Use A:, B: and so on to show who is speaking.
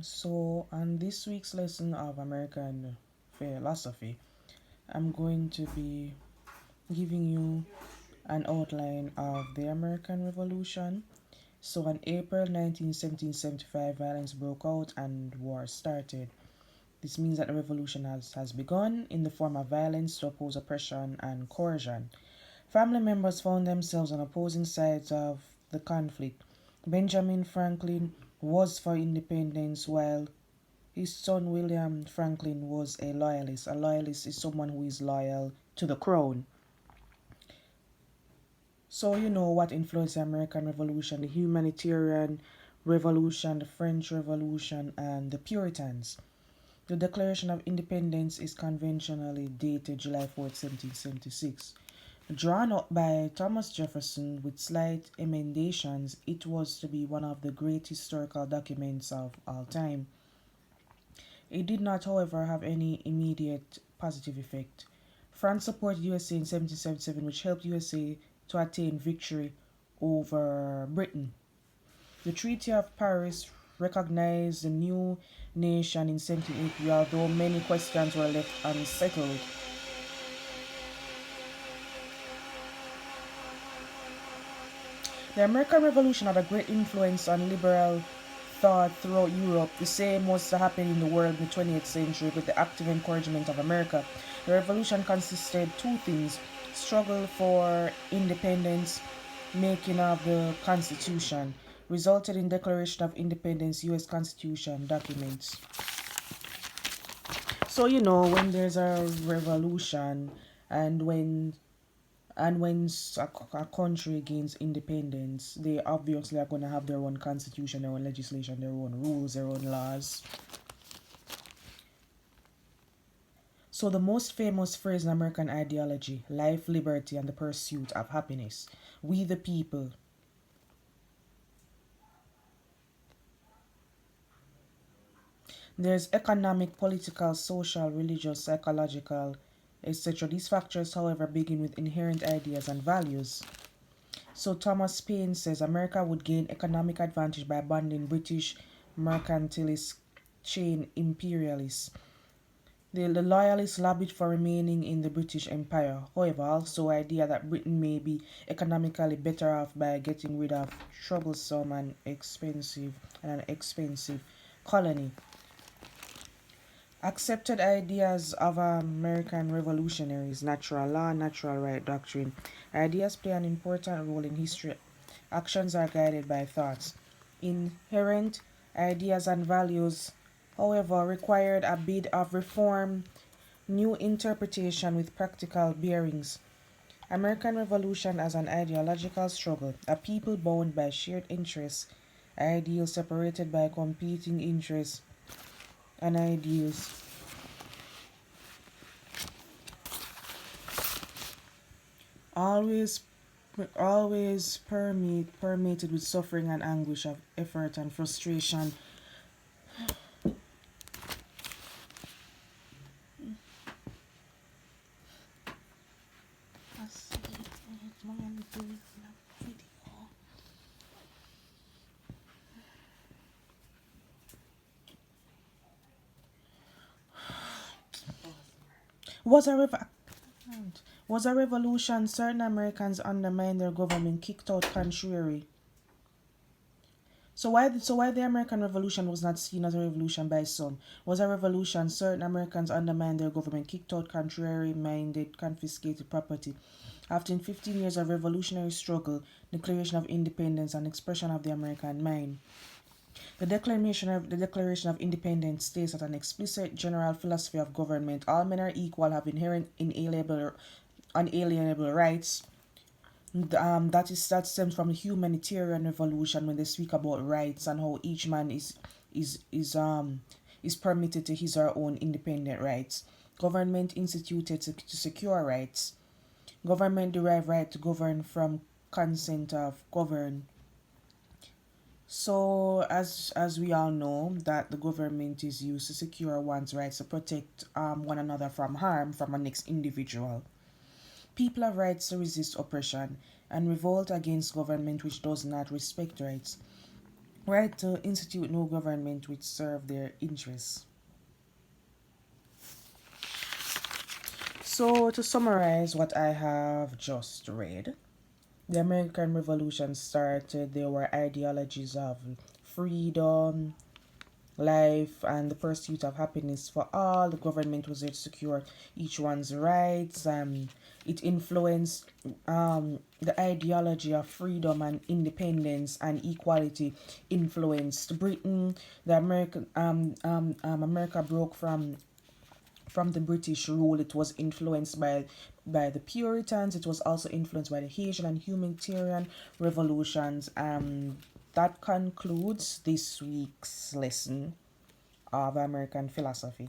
A: So, on this week's lesson of American philosophy, I'm going to be giving you an outline of the American Revolution. So, on April 19, 1775, violence broke out and war started. This means that the revolution has begun in the form of violence to oppose oppression and coercion. Family members found themselves on opposing sides of the conflict. Benjamin Franklin was for independence while his son William Franklin was a loyalist. A loyalist is someone who is loyal to the crown. So you know what influenced the American Revolution, the Humanitarian Revolution, the French Revolution, and the Puritans. The Declaration of Independence is conventionally dated July 4, 1776. Drawn up by Thomas Jefferson with slight emendations, it was to be one of the great historical documents of all time. It did not, however, have any immediate positive effect. France supported USA in 1777, which helped USA to attain victory over Britain. The Treaty of Paris recognized the new nation in 1783, although many questions were left unsettled. The American Revolution had a great influence on liberal thought throughout Europe. The same was to happen in the world in the 20th century with the active encouragement of America. The revolution consisted of two things: struggle for independence, making of the Constitution, resulted in Declaration of Independence, US Constitution documents. So you know when there's a revolution and when a country gains independence, they obviously are going to have their own constitution, their own legislation, their own rules, their own laws. So, the most famous phrase in American ideology: life, liberty, and the pursuit of happiness. We the people. There's economic, political, social, religious, psychological, etc. These factors, however, begin with inherent ideas and values. So Thomas Paine says America would gain economic advantage by abandoning British mercantilist chain imperialists. The loyalists lobbied for remaining in the British Empire. However, also idea that Britain may be economically better off by getting rid of troublesome and expensive colony. Accepted ideas of American revolutionaries: natural law, natural right doctrine. Ideas play an important role in history. Actions are guided by thoughts. Inherent ideas and values, however, required a bit of reform, new interpretation with practical bearings. American Revolution as an ideological struggle, a people bound by shared interests, ideals separated by competing interests and ideals. Always always permeated with suffering and anguish of effort and frustration. Was a rev- was a revolution. Certain Americans undermined their government, kicked out contrary. So why the American Revolution was not seen as a revolution by some? Was a revolution. Certain Americans undermined their government, kicked out contrary-minded, confiscated property. After 15 years of revolutionary struggle, Declaration of Independence, and expression of the American mind. The Declaration of Independence states that an explicit general philosophy of government: all men are equal, have inherent unalienable rights. That stems from the humanitarian revolution when they speak about rights and how each man is is um is permitted to his or her own independent rights. Government instituted to secure rights. Government derive right to govern from consent of govern. So as we all know that the government is used to secure one's rights, to protect one another from harm from a next individual. People have rights to resist oppression and revolt against government which does not respect rights. right to institute no government which serve their interests. So, to summarize what I have just read, the American Revolution started, there were ideologies of freedom, life, and the pursuit of happiness for all. The government was there to secure each one's rights. It influenced the ideology of freedom and independence and equality influenced Britain. The America broke from the British rule. It was influenced by the Puritans. It was also influenced by the Haitian and humanitarian revolutions. That concludes this week's lesson of American philosophy.